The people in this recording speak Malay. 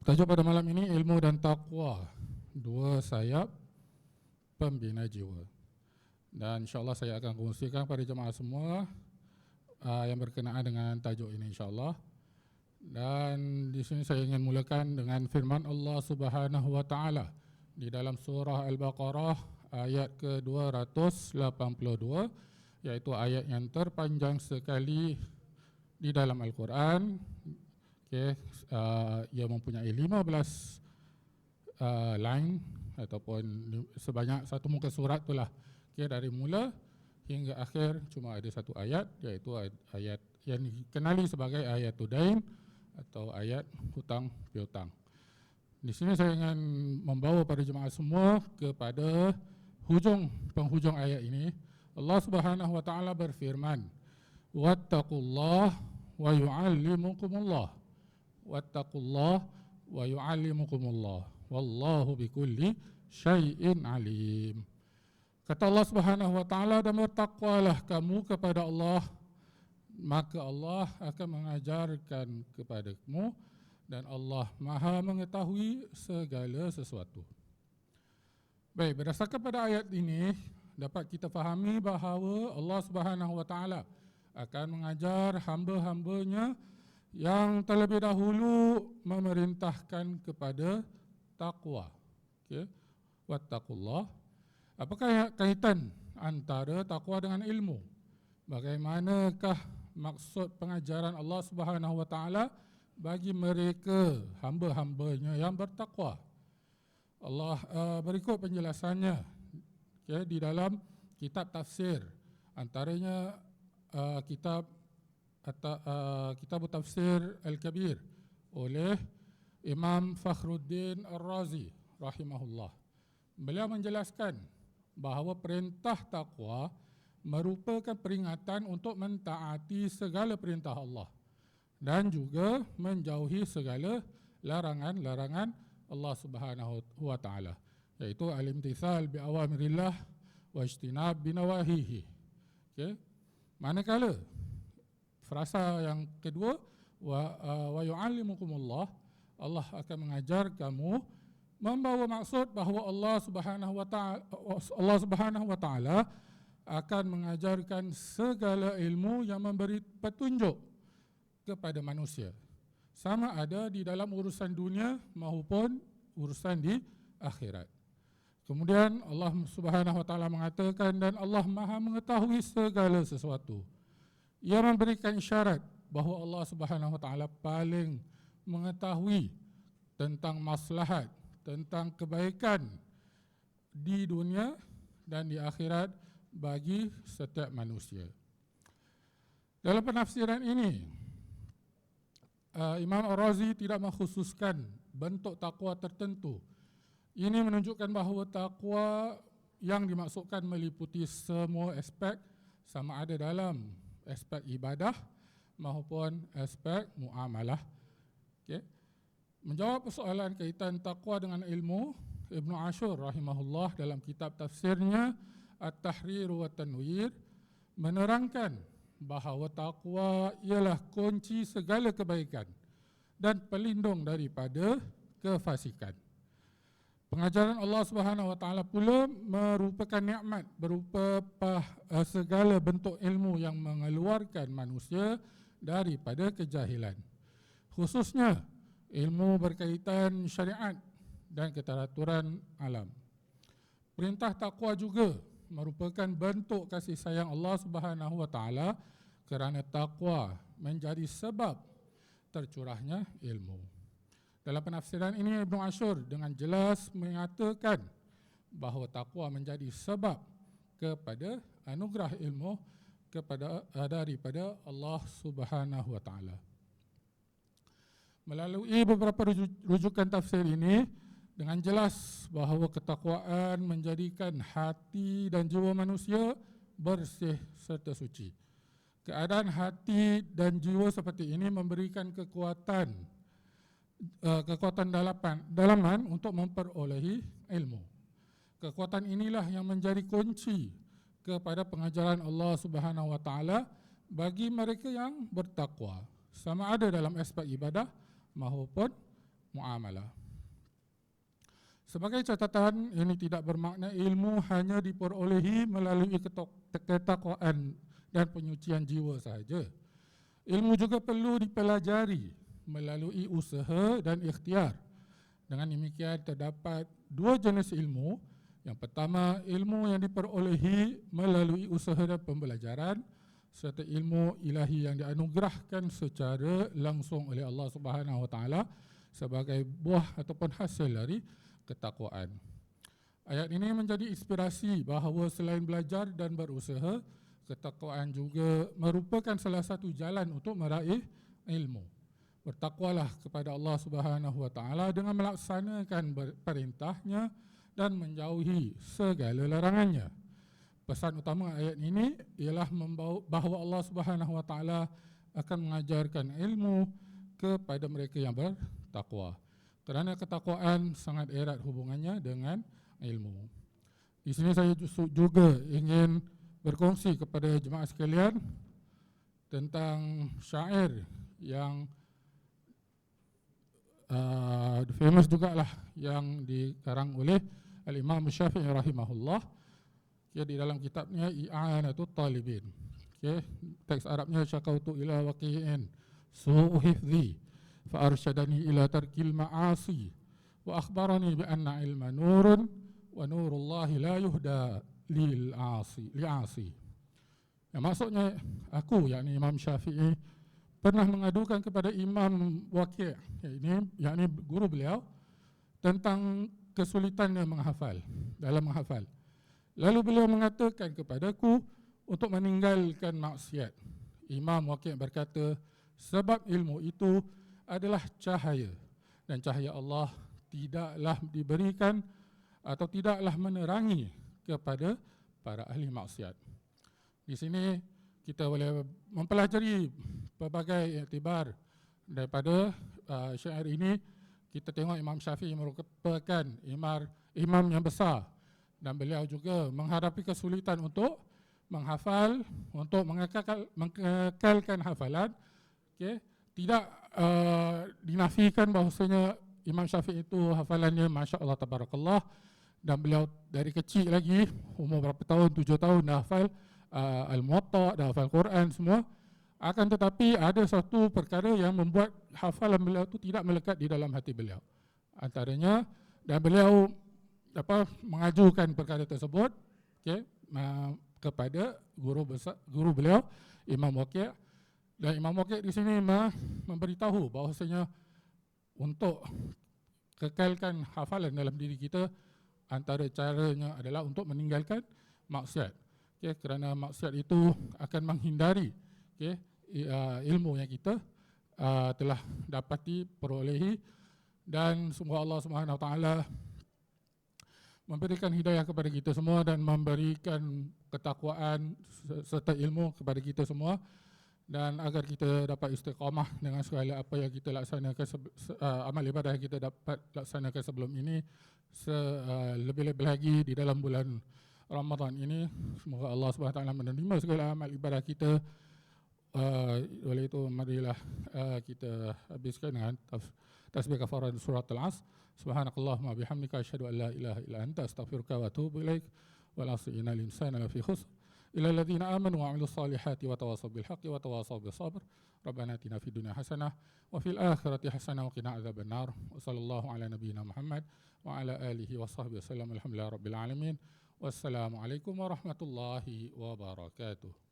Tajuk pada malam ini ilmu dan taqwa, dua sayap pembina jiwa. Dan insyaAllah saya akan kongsikan pada jemaah semua yang berkenaan dengan tajuk ini insyaAllah. Dan di sini saya ingin mulakan dengan firman Allah Subhanahu wa taala di dalam surah Al-Baqarah ayat ke-282, iaitu ayat yang terpanjang sekali di dalam Al-Quran. Ia mempunyai 15 line ataupun sebanyak satu muka surat itulah. Dari mula hingga akhir cuma ada satu ayat, iaitu ayat yang dikenali sebagai ayat Tudain atau ayat hutang piutang. Di sini saya ingin membawa para jemaah semua kepada penghujung ayat ini. Allah Subhanahu wa taala berfirman, "Wattaqullah wa yu'allimukumullah." Wattaqullah wa yu'allimukumullah. Wallahu bikulli syai'in alim. Kata Allah Subhanahu wa taala, dan bertakwalah kamu kepada Allah, maka Allah akan mengajarkan kepadamu, dan Allah Maha mengetahui segala sesuatu. Baik, berdasarkan pada ayat ini dapat kita fahami bahawa Allah Subhanahu wa taala akan mengajar hamba-hambanya yang terlebih dahulu memerintahkan kepada taqwa. Wattaqullah. Apakah kaitan antara taqwa dengan ilmu? Bagaimanakah maksud pengajaran Allah Subhanahu wa taala bagi mereka hamba-hambanya yang bertakwa? Allah berikut penjelasannya di dalam kitab tafsir, antaranya kitab Tafsir Al-Kabir oleh Imam Fakhruddin Ar-Razi rahimahullah. Beliau menjelaskan bahawa perintah taqwa merupakan peringatan untuk mentaati segala perintah Allah dan juga menjauhi segala larangan-larangan Allah Subhanahu wa taala, iaitu al-imtithal bi awamirillah wa ijtinab bi nawahihi. Manakala frasa yang kedua, wa yu'allimukumullah, Allah akan mengajar kamu, membawa maksud bahawa Allah Subhanahu wa taala akan mengajarkan segala ilmu yang memberi petunjuk kepada manusia, sama ada di dalam urusan dunia maupun urusan di akhirat. Kemudian Allah Subhanahu wa taala mengatakan, dan Allah Maha mengetahui segala sesuatu. Ia memberikan isyarat bahawa Allah Subhanahu wa taala paling mengetahui tentang maslahat, tentang kebaikan di dunia dan di akhirat bagi setiap manusia. Dalam penafsiran ini, Imam Ar-Razi tidak mengkhususkan bentuk takwa tertentu. Ini menunjukkan bahawa takwa yang dimaksudkan meliputi semua aspek, sama ada dalam aspek ibadah maupun aspek muamalah. Menjawab persoalan kaitan takwa dengan ilmu, Ibnu Ashur rahimahullah dalam kitab tafsirnya At-Tahrir wa Tanwir menerangkan bahawa takwa ialah kunci segala kebaikan dan pelindung daripada kefasikan. Pengajaran Allah Subhanahu wa taala pula merupakan nikmat berupa segala bentuk ilmu yang mengeluarkan manusia daripada kejahilan, khususnya ilmu berkaitan syariat dan keteraturan alam. Perintah takwa juga merupakan bentuk kasih sayang Allah Subhanahu wa taala, kerana takwa menjadi sebab tercurahnya ilmu. Dalam penafsiran ini, Ibnu Ashur dengan jelas mengatakan bahawa takwa menjadi sebab kepada anugerah ilmu daripada Allah Subhanahu wa taala. Melalui beberapa rujukan tafsir ini, dengan jelas bahawa ketakwaan menjadikan hati dan jiwa manusia bersih serta suci. Keadaan hati dan jiwa seperti ini memberikan kekuatan dalaman untuk memperolehi ilmu. Kekuatan inilah yang menjadi kunci kepada pengajaran Allah Subhanahu wa taala bagi mereka yang bertakwa, sama ada dalam aspek ibadah maupun muamalah. Sebagai catatan, ini tidak bermakna ilmu hanya diperolehi melalui ketakwaan dan penyucian jiwa sahaja. Ilmu juga perlu dipelajari melalui usaha dan ikhtiar. Dengan demikian terdapat dua jenis ilmu. Yang pertama, ilmu yang diperolehi melalui usaha dan pembelajaran, serta ilmu ilahi yang dianugerahkan secara langsung oleh Allah Subhanahu Wa Taala sebagai buah ataupun hasil dari ketakwaan. Ayat ini menjadi inspirasi bahawa selain belajar dan berusaha, ketakwaan juga merupakan salah satu jalan untuk meraih ilmu. Bertakwalah kepada Allah Subhanahu Wa Taala dengan melaksanakan perintahnya dan menjauhi segala larangannya. Pesan utama ayat ini ialah bahawa Allah Subhanahu Wa Taala akan mengajarkan ilmu kepada mereka yang bertakwa. Kerana ketakwaan sangat erat hubungannya dengan ilmu. Di sini saya juga ingin berkongsi kepada jemaah sekalian tentang syair yang famous jugalah, yang dikarang oleh Al-Imam Syafi'i rahimahullah. Di dalam kitabnya I'anatul Talibin. Teks Arabnya, syakautu ila waqi'in su'u hifdhi fa'arsyadani ila tarkil ma'asi wa akhbarani bi anna ilma nurun wa nurullahi la yuhda li'asi. Yang maksudnya, aku, yakni Imam Syafi'i, pernah mengadukan kepada Imam Waqi', yakni guru beliau, tentang kesulitannya dalam menghafal. Lalu beliau mengatakan kepadaku untuk meninggalkan maksiat. Imam Waqi' berkata, sebab ilmu itu adalah cahaya, dan cahaya Allah tidaklah diberikan atau tidaklah menerangi kepada para ahli maksiat. Di sini kita boleh mempelajari pelbagai iktibar daripada syair ini. Kita tengok Imam Syafi'i merupakan imam yang besar, dan beliau juga menghadapi kesulitan untuk menghafal, untuk mengekalkan hafalan. Tidak dinafikan bahawasanya Imam Syafi'i itu hafalannya Masya Allah Tabarakallah, dan beliau dari kecil lagi, umur berapa tahun, 7 tahun dah hafal Al-Muwatta, dah hafal Quran semua. Akan tetapi ada satu perkara yang membuat hafalan beliau itu tidak melekat di dalam hati beliau. Antaranya, dan beliau mengajukan perkara tersebut kepada guru beliau, Imam Waqi'. Dan Imam Waqi' di sini memberitahu bahawasanya untuk kekalkan hafalan dalam diri kita, antara caranya adalah untuk meninggalkan maksiat. Kerana maksiat itu akan menghindari ilmu yang kita telah dapati, perolehi, dan semoga Allah Subhanahu Wa Taala memberikan hidayah kepada kita semua dan memberikan ketakwaan serta ilmu kepada kita semua, dan agar kita dapat istiqamah dengan segala apa yang kita laksanakan, amal ibadah yang kita dapat laksanakan sebelum ini, lebih-lebih lagi di dalam bulan Ramadan ini. Semoga Allah SWT menerima segala amal ibadah kita. Oleh itu, marilah kita habiskan dengan tasbih kafarat surat Al-Asr. Subhanakallahumma bihamdika asyhadu an la ilaha illa anta astaghfiruka wa atubu ilaik. Wal 'asri innal insana lafi khusr. إلى الذين آمنوا وعملوا الصالحات وتواصوا بالحق وتواصوا بالصبر ربنا آتنا في الدنيا حسنة وفي الآخرة حسنة وقنا عذاب النار وصلى الله على نبينا محمد وعلى آله وصحبه وسلم الحمد لله رب العالمين والسلام عليكم ورحمة الله وبركاته.